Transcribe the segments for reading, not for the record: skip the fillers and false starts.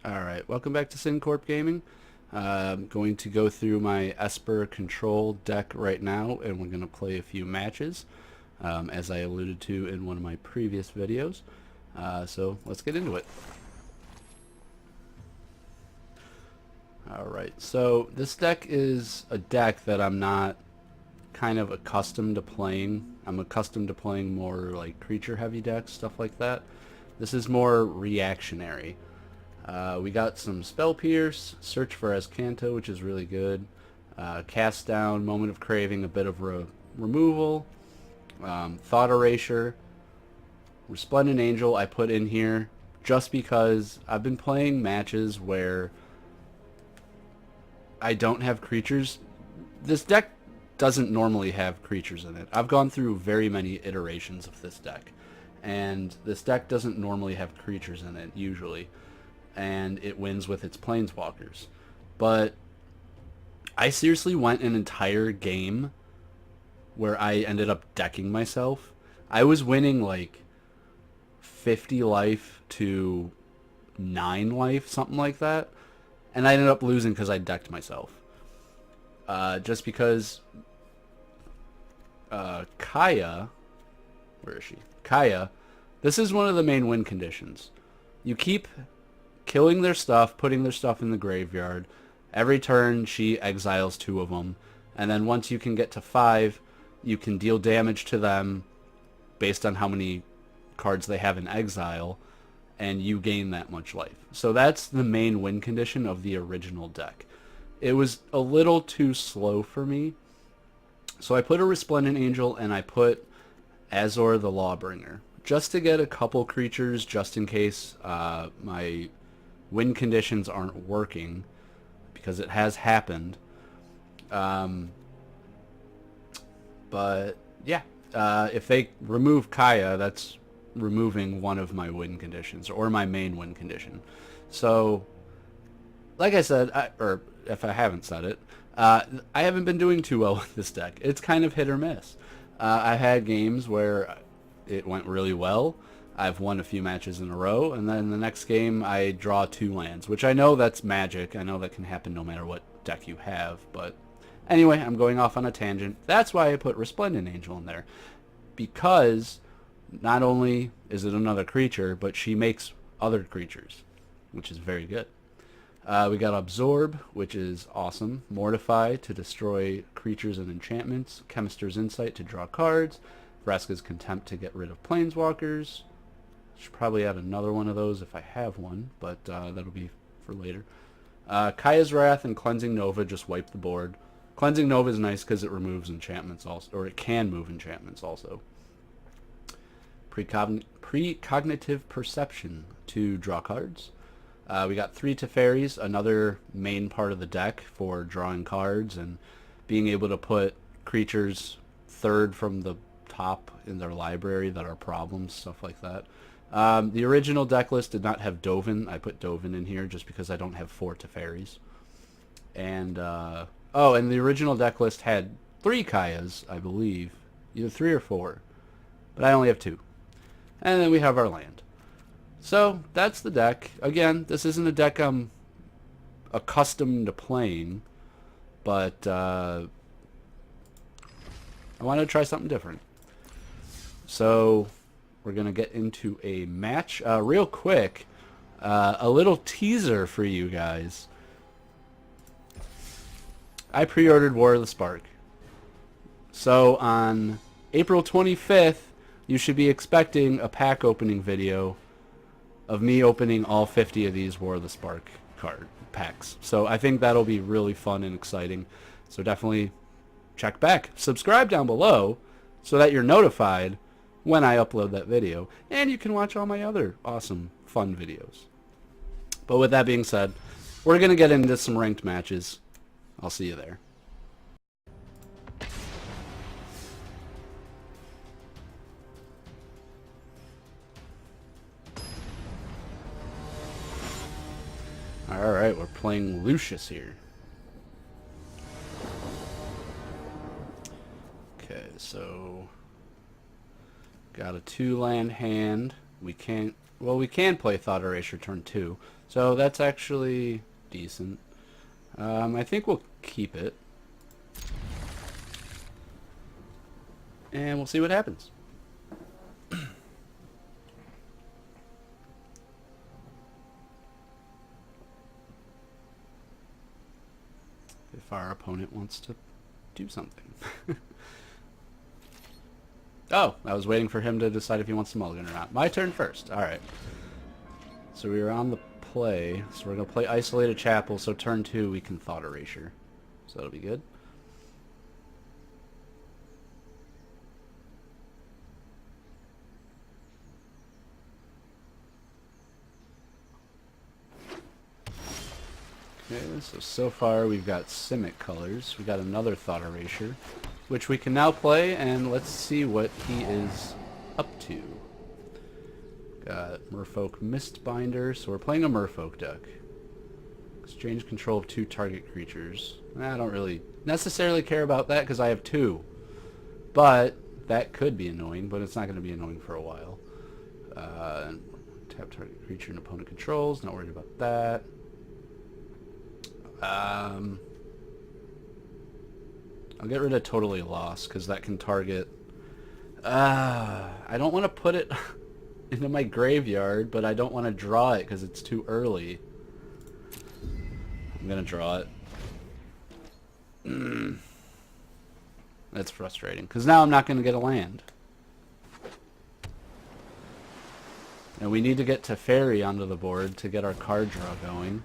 Alright, welcome back to SynCorp Gaming. I'm going to go through my Esper Control deck right now, and we're going to play a few matches, as I alluded to in one of my previous videos. So let's get into it. Alright, so this deck is a deck that I'm not kind of accustomed to playing. I'm accustomed to playing more like creature heavy decks, stuff like that. This is more reactionary. We got some Spell Pierce, Search for Azcanta, which is really good. Cast Down, Moment of Craving, a bit of removal. Thought Erasure. Resplendent Angel I put in here just because I've been playing matches where I don't have creatures. This deck doesn't normally have creatures in it. I've gone through very many iterations of this deck, and this deck doesn't normally have creatures in it, usually. And it wins with its planeswalkers. But I seriously went an entire game where I ended up decking myself. I was winning like 50 life to 9 life, something like that. And I ended up losing because I decked myself. Just because Kaya, where is she? Kaya, this is one of the main win conditions. You keep killing their stuff, putting their stuff in the graveyard. Every turn, she exiles 2 of them. And then once you can get to 5, you can deal damage to them based on how many cards they have in exile, and you gain that much life. So that's the main win condition of the original deck. It was a little too slow for me, so I put a Resplendent Angel and I put Azor the Lawbringer, just to get a couple creatures, just in case my win conditions aren't working, because it has happened. But yeah, if they remove Kaya, that's removing one of my win conditions, or my main win condition. So, like I said, or if I haven't said it, I haven't been doing too well with this deck. It's kind of hit or miss. I had games where it went really well. I've won a few matches in a row, and then the next game I draw 2 lands, which I know that's magic. I know that can happen no matter what deck you have, but anyway, I'm going off on a tangent. That's why I put Resplendent Angel in there, because not only is it another creature, but she makes other creatures, which is very good. We got Absorb, which is awesome. Mortify to destroy creatures and enchantments. Chemist's Insight to draw cards. Vraska's Contempt to get rid of planeswalkers. Should probably add another one of those if I have one, but that'll be for later. Kaya's Wrath and Cleansing Nova just wipe the board. Cleansing Nova is nice because it removes enchantments also, or it can move enchantments also. Precognitive Perception to draw cards. We got 3 Teferis, another main part of the deck for drawing cards and being able to put creatures third from the top in their library that are problems, stuff like that. The original deck list did not have Dovin. I put Dovin in here just because I don't have 4 Teferis. And, and the original deck list had 3 Kayas, I believe. Either 3 or 4. But I only have 2. And then we have our land. So, that's the deck. Again, this isn't a deck I'm accustomed to playing, but I wanted to try something different. So, we're going to get into a match. Real quick, a little teaser for you guys. I pre-ordered War of the Spark. So, on April 25th, you should be expecting a pack opening video of me opening all 50 of these War of the Spark card packs. So I think that'll be really fun and exciting. So definitely check back. Subscribe down below so that you're notified when I upload that video. And you can watch all my other awesome, fun videos. But with that being said, we're going to get into some ranked matches. I'll see you there. Alright, we're playing Lucius here. Okay, so got a 2-land hand. We can't Well, we can play Thought Erasure turn 2, so that's actually decent. I think we'll keep it. And we'll see what happens. If our opponent wants to do something. Oh, I was waiting for him to decide if he wants to mulligan or not. My turn first. Alright. So we were on the play. So we're going to play Isolated Chapel, so turn 2 we can Thought Erasure. So that'll be good. Okay, so far we've got Simic colors. We got another Thought Erasure, which we can now play, and let's see what he is up to. Got Merfolk Mistbinder, so we're playing a Merfolk deck. Exchange control of 2 target creatures. I don't really necessarily care about that because I have 2. But that could be annoying, but it's not going to be annoying for a while. Tap target creature and opponent controls, not worried about that. I'll get rid of Totally Lost because that can target... I don't want to put it into my graveyard, but I don't want to draw it because it's too early. I'm going to draw it. That's frustrating because now I'm not going to get a land. And we need to get Teferi onto the board to get our card draw going.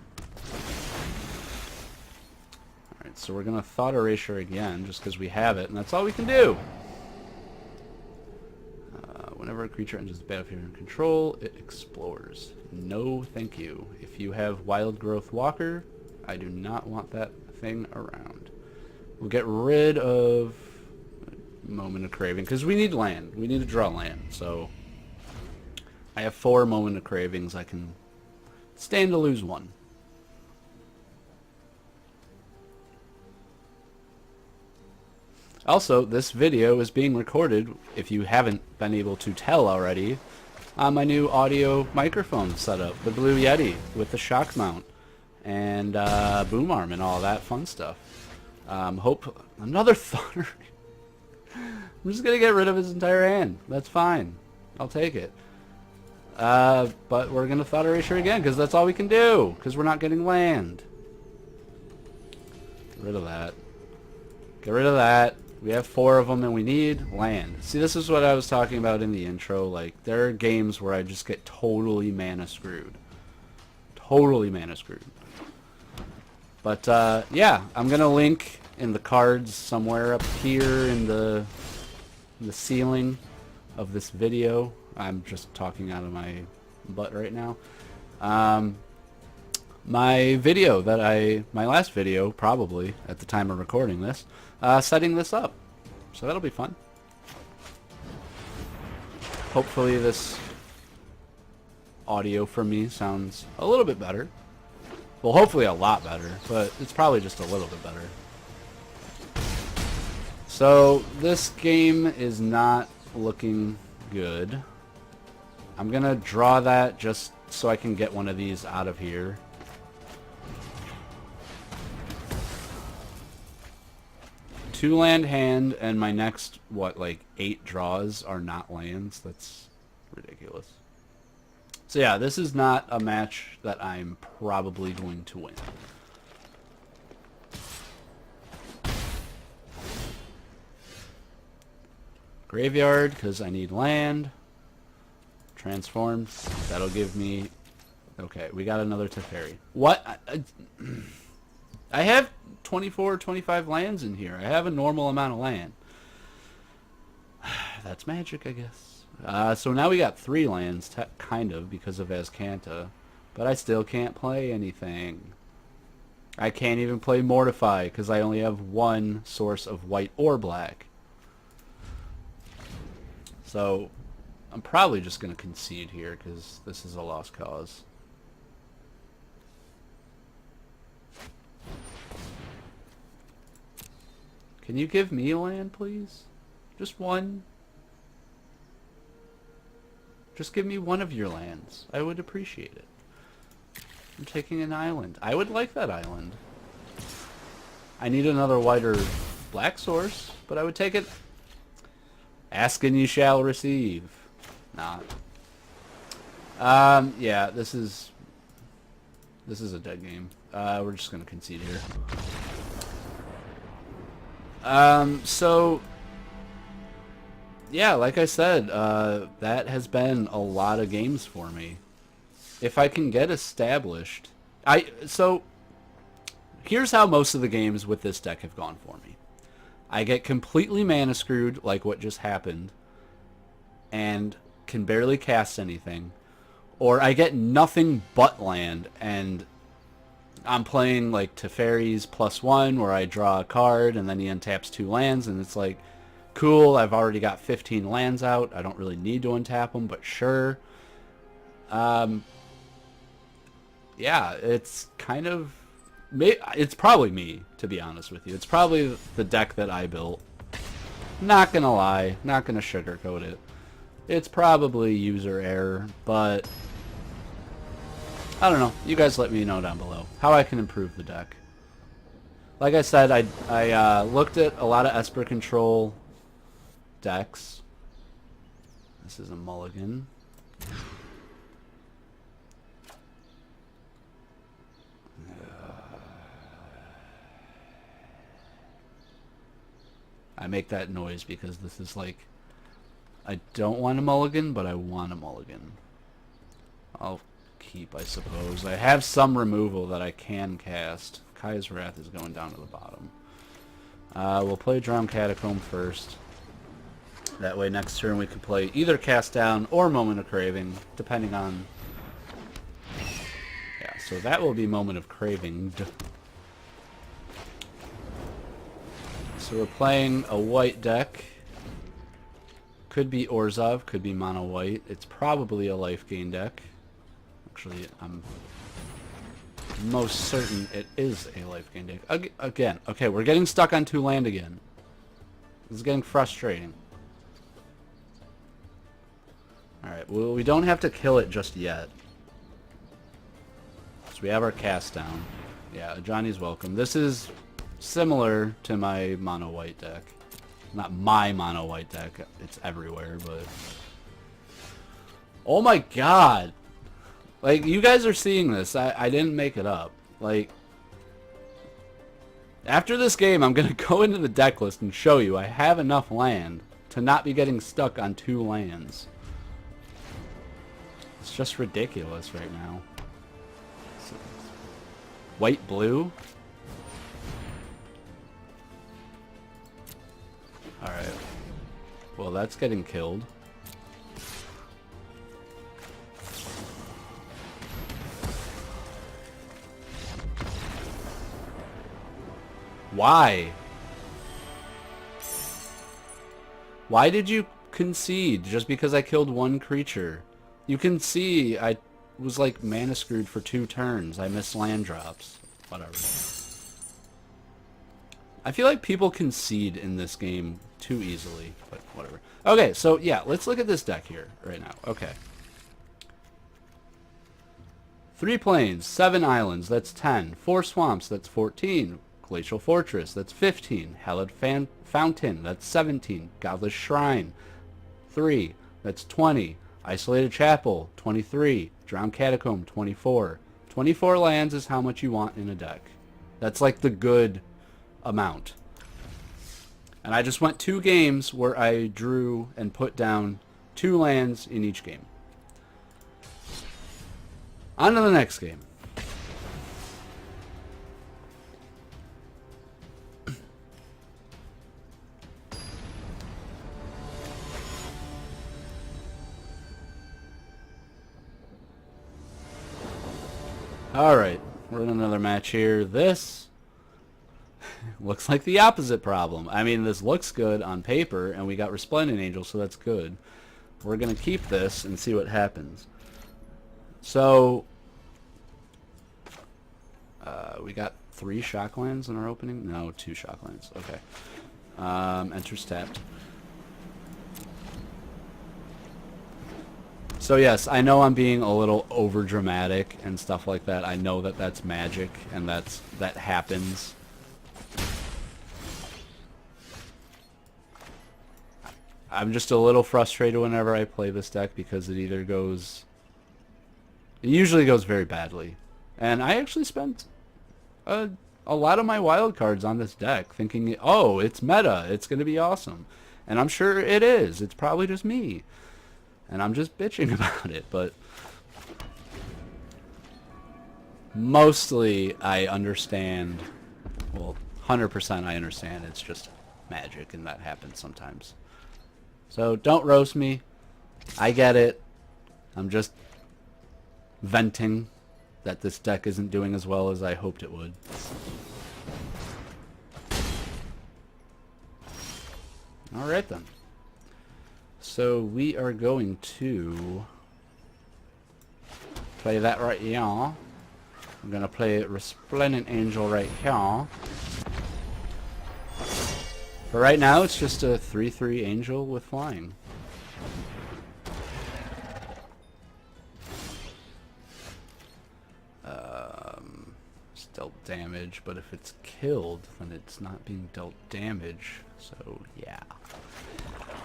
Alright, so we're going to Thought Erasure again just because we have it, and that's all we can do. Whenever a creature enters the battlefield under control, it explores. No, thank you. If you have Wild Growth Walker, I do not want that thing around. We'll get rid of Moment of Craving because we need land. We need to draw land. So I have 4 Moment of Cravings. I can stand to lose 1. Also, this video is being recorded, if you haven't been able to tell already, on my new audio microphone setup, the Blue Yeti, with the shock mount, and boom arm and all that fun stuff. Hope another Thought. I'm just going to get rid of his entire hand. That's fine. I'll take it. But we're going to Thought Erasure again, because that's all we can do, because we're not getting land. Get rid of that. Get rid of that. We have 4 of them and we need land. See, this is what I was talking about in the intro. Like, there are games where I just get totally mana screwed. Totally mana screwed. But, yeah, I'm going to link in the cards somewhere up here in the ceiling of this video. I'm just talking out of my butt right now. My video my last video, probably, at the time of recording this, setting this up. So that'll be fun. Hopefully this audio from me sounds a little bit better. Well, hopefully a lot better, but it's probably just a little bit better. So this game is not looking good. I'm gonna draw that just so I can get one of these out of here. Two land hand, and my next, what, like 8 draws are not lands? That's ridiculous. So yeah, this is not a match that I'm probably going to win. Graveyard, because I need land. Transform. That'll give me... Okay, we got another Teferi. What? I have 24 or 25 lands in here. I have a normal amount of land. That's magic, I guess. So now we got 3 lands, kind of, because of Azcanta. But I still can't play anything. I can't even play Mortify, because I only have 1 source of white or black. So I'm probably just going to concede here, because this is a lost cause. Can you give me a land, please? Just 1? Just give me one of your lands. I would appreciate it. I'm taking an island. I would like that island. I need another white or black source, but I would take it. Ask and you shall receive. Nah. Yeah, this is a dead game. We're just gonna concede here. So yeah, like I said, that has been a lot of games for me. If I can get established, so here's how most of the games with this deck have gone for me. I get completely mana screwed, like what just happened, and can barely cast anything, or I get nothing but land, and I'm playing like Teferi's +1, where I draw a card, and then he untaps 2 lands, and it's like, cool, I've already got 15 lands out, I don't really need to untap them, but sure. Yeah, it's kind of... It's probably me, to be honest with you. It's probably the deck that I built. Not gonna lie, not gonna sugarcoat it. It's probably user error, but I don't know. You guys let me know down below how I can improve the deck. Like I said, I looked at a lot of Esper Control decks. This is a mulligan. I make that noise because this is like, I don't want a mulligan, but I want a mulligan. I'll keep, I suppose. I have some removal that I can cast. Kaya's Wrath is going down to the bottom. We'll play Drowned Catacomb first. That way next turn we can play either Cast Down or Moment of Craving, depending on... Yeah, so that will be Moment of Craving. So we're playing a white deck. Could be Orzhov, could be mono white. It's probably a life gain deck. Actually, I'm most certain it is a life gain deck. Again, okay, we're getting stuck on 2 land again. This is getting frustrating. Alright, well, we don't have to kill it just yet. So we have our cast down. Yeah, Johnny's welcome. This is similar to my mono white deck. Not my mono white deck, it's everywhere, but... Oh my god! Like, you guys are seeing this. I didn't make it up. Like, after this game, I'm gonna go into the deck list and show you I have enough land to not be getting stuck on 2 lands. It's just ridiculous right now. White, blue? Alright. Well, that's getting killed. Why? Why did you concede just because I killed 1 creature? You can see I was like mana screwed for 2 turns. I missed land drops. Whatever. I feel like people concede in this game too easily, but whatever. Okay, so yeah, let's look at this deck here right now. Okay. 3 plains, 7 islands, that's 10. 4 swamps, that's 14. Glacial Fortress, that's 15. Hallowed Fountain, that's 17. Godless Shrine, 3, that's 20. Isolated Chapel, 23. Drowned Catacomb, 24. 24 lands is how much you want in a deck. That's like the good amount. And I just went 2 games where I drew and put down 2 lands in each game. On to the next game. Alright, we're in another match here. This looks like the opposite problem. I mean, this looks good on paper, and we got Resplendent Angel, so that's good. We're going to keep this and see what happens. So, we got 3 Shocklands in our opening? No, 2 Shocklands. Okay. Enters tapped. So yes, I know I'm being a little over dramatic and stuff like that. I know that that's magic and that happens. I'm just a little frustrated whenever I play this deck because it usually goes very badly. And I actually spent a lot of my wild cards on this deck thinking, oh, it's meta, it's going to be awesome. And I'm sure it is. It's probably just me. And I'm just bitching about it, but mostly I understand, well, 100% I understand it's just magic and that happens sometimes. So don't roast me. I get it. I'm just venting that this deck isn't doing as well as I hoped it would. Alright then. So we are going to play that right here. I'm going to play Resplendent Angel right here. For right now, it's just a 3/3 Angel with flying. It's dealt damage, but if it's killed, then it's not being dealt damage. So, yeah.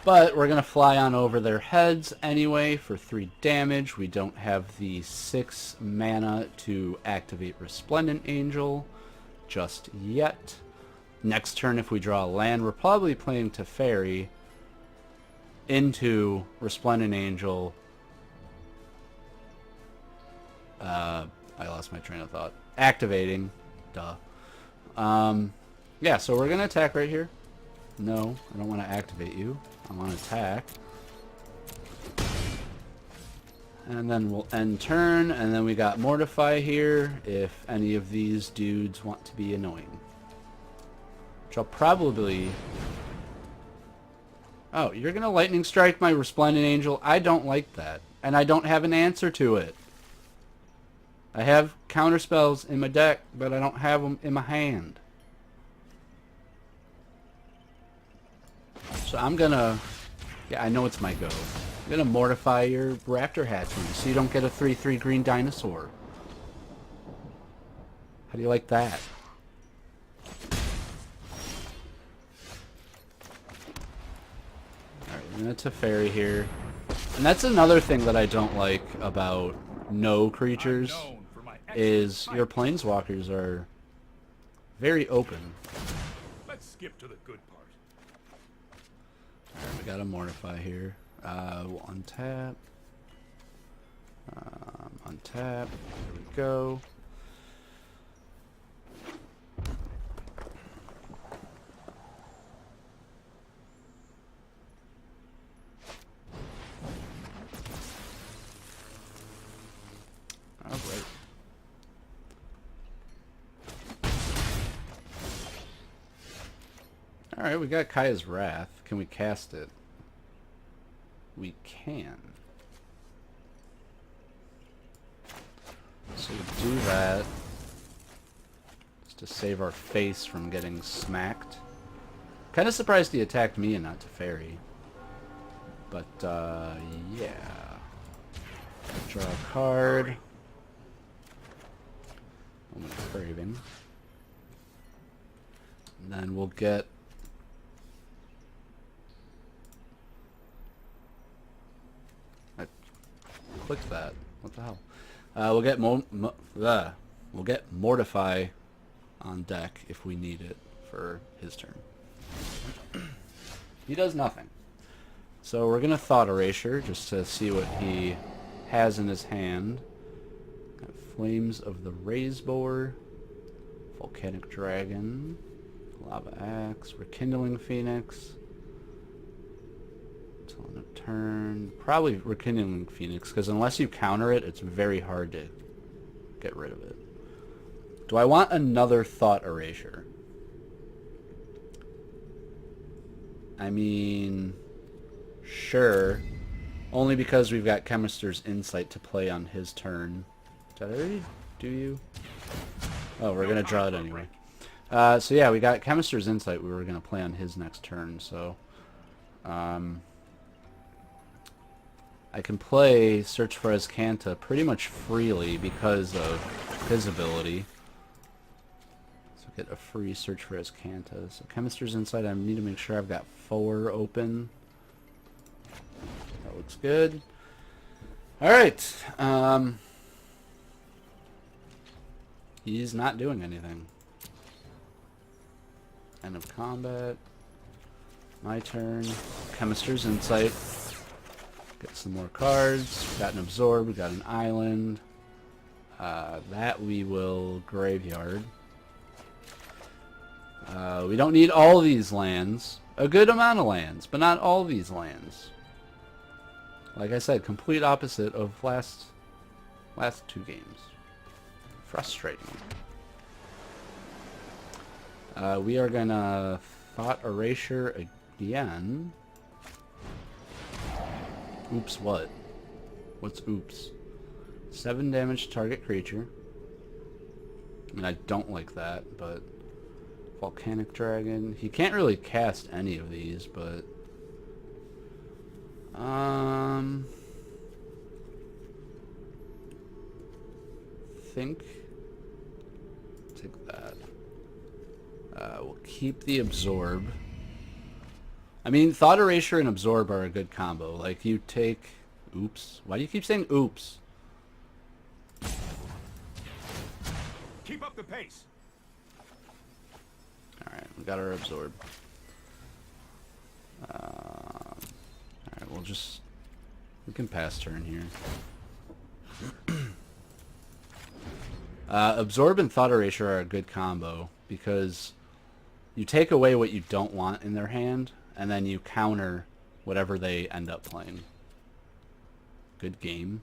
But we're going to fly on over their heads anyway for 3 damage. We don't have the 6 mana to activate Resplendent Angel just yet. Next turn, if we draw a land, we're probably playing Teferi into Resplendent Angel. I lost my train of thought. Activating. Duh. Yeah, so we're going to attack right here. No, I don't want to activate you. I want to attack. And then we'll end turn, and then we got Mortify here if any of these dudes want to be annoying. Which I'll probably... Oh, you're going to Lightning Strike my Resplendent Angel? I don't like that. And I don't have an answer to it. I have counterspells in my deck, but I don't have them in my hand. So I'm gonna... Yeah, I know it's my go. I'm gonna Mortify your Raptor Hatchery so you don't get a 3/3 green dinosaur. How do you like that? Alright, I'm gonna Teferi here. And that's another thing that I don't like about no creatures, is your planeswalkers are very open. Let's skip to the good part. Alright, we got a Mortify here. We'll untap. Untap. There we go. Alright. Alright, we got Kaya's Wrath. Can we cast it? We can. So we do that just to save our face from getting smacked. Kind of surprised he attacked me and not Teferi. But, yeah. Draw a card. Moment of Craving. And then we'll get... I clicked that. What the hell? We'll get Mortify on deck if we need it for his turn. He does nothing. So we're gonna Thought Erasure just to see what he has in his hand. Got Flames of the Razeboar, Volcanic Dragon, Lava Axe, Rekindling Phoenix. Until end of turn, probably Rekindling Phoenix, because unless you counter it, it's very hard to get rid of it. Do I want another Thought Erasure? I mean, sure. Only because we've got Chemister's Insight to play on his turn. Did I already do you? Oh, we're going to draw it anyway. So yeah, we got Chemister's Insight we were going to play on his next turn, so... I can play Search for Azcanta pretty much freely because of his ability. So get a free Search for Azcanta. So Chemist's Insight, I need to make sure I've got 4 open. That looks good. Alright. He's not doing anything. End of combat. My turn. Chemist's Insight. Get some more cards. Got an Absorb. We got an Island. That we will graveyard. We don't need all these lands. A good amount of lands, but not all these lands. Like I said, complete opposite of last 2 games. Frustrating. We are gonna Thought Erasure again. Oops, what? What's oops? 7 damage to target creature. I mean, I don't like that, but... Volcanic Dragon. He can't really cast any of these, but... think... Take that. We'll keep the Absorb. I mean, Thought Erasure and Absorb are a good combo. Like, you take... Oops. Why do you keep saying oops? Keep up the pace. Alright, we got our Absorb. Alright, we'll just... We can pass turn here. Absorb and Thought Erasure are a good combo, because you take away what you don't want in their hand, and then you counter whatever they end up playing. Good game.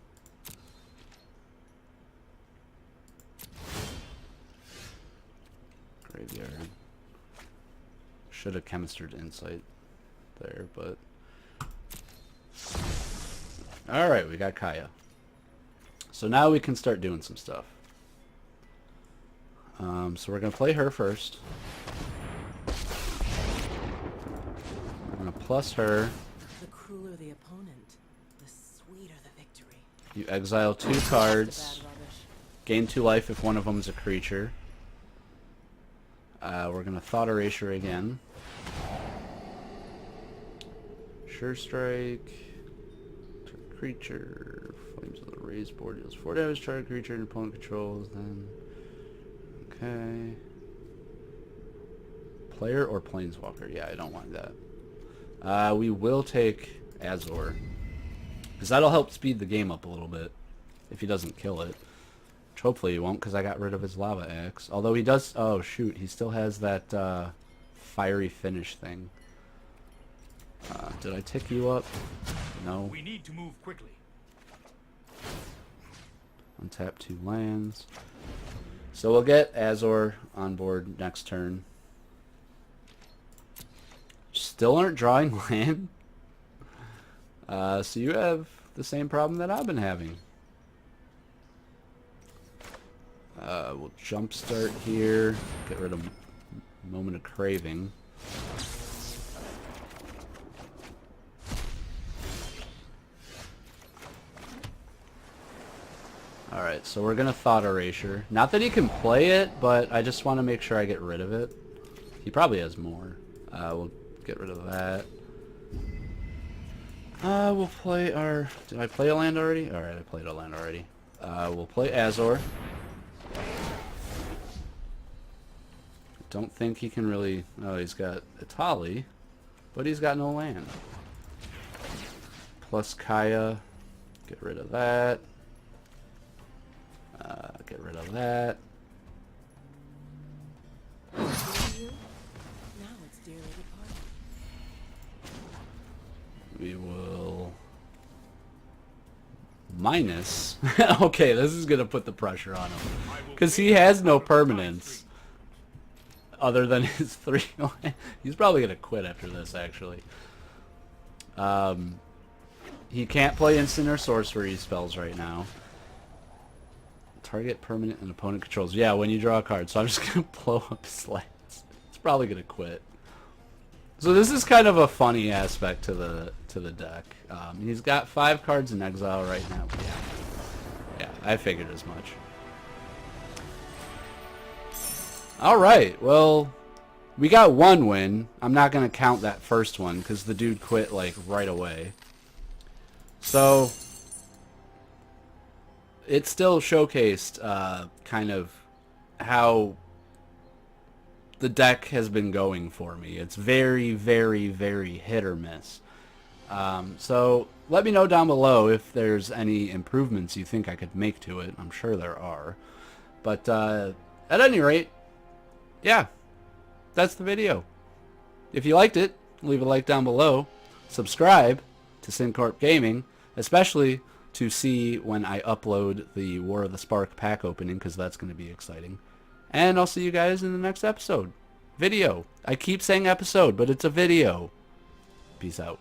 Graveyard. Should have Chemist's Insight there, but... Alright, we got Kaya. So now we can start doing some stuff. So we're going to play her first. We're going to plus her. The crueler the opponent, the sweeter the victory. You exile 2 cards. Gain 2 life if one of them is a creature. We're going to Thought Erasure again. Sure Strike. Target creature. Flames of the raised board deals 4 damage. Target creature and opponent controls. Then. Okay. Player or Planeswalker? Yeah, I don't want that. We will take Azor. Because that'll help speed the game up a little bit. If he doesn't kill it. Which hopefully he won't, because I got rid of his Lava Axe. Although he does... Oh, shoot. He still has that Fiery Finish thing. Did I tick you up? No. We need to move quickly. Untap 2 lands. So we'll get Azor on board next turn. Still aren't drawing land. So you have the same problem that I've been having. We'll jumpstart here. Get rid of Moment of Craving. Alright, so we're going to Thought Erasure. Not that he can play it, but I just want to make sure I get rid of it. He probably has more. We'll get rid of that. We'll play our... Did I play a land already? Alright, I played a land already. We'll play Azor. Don't think he can really... Oh, he's got Itali, but he's got no land. Plus Kaya. Get rid of that. Get rid of that. Now it's dearly departed. We will... Minus. Okay, this is going to put the pressure on him. Because he has no permanence. Other than his 3 land. He's probably going to quit after this, actually. He can't play instant or sorcery spells right now. Target permanent and opponent controls. Yeah, when you draw a card. So I'm just going to blow up his lands. It's probably going to quit. So this is kind of a funny aspect to to the deck. He's got 5 cards in exile right now. Yeah, I figured as much. Alright, well, we got 1 win. I'm not going to count that first one because the dude quit, like, right away. So, it still showcased kind of how the deck has been going for me. It's very, very, very hit or miss. So let me know down below if there's any improvements you think I could make to it. I'm sure there are. But at any rate, yeah, that's the video. If you liked it, leave a like down below. Subscribe to SynCorp Gaming, especially to see when I upload the War of the Spark pack opening, because that's going to be exciting. And I'll see you guys in the next episode. Video. I keep saying episode, but it's a video. Peace out.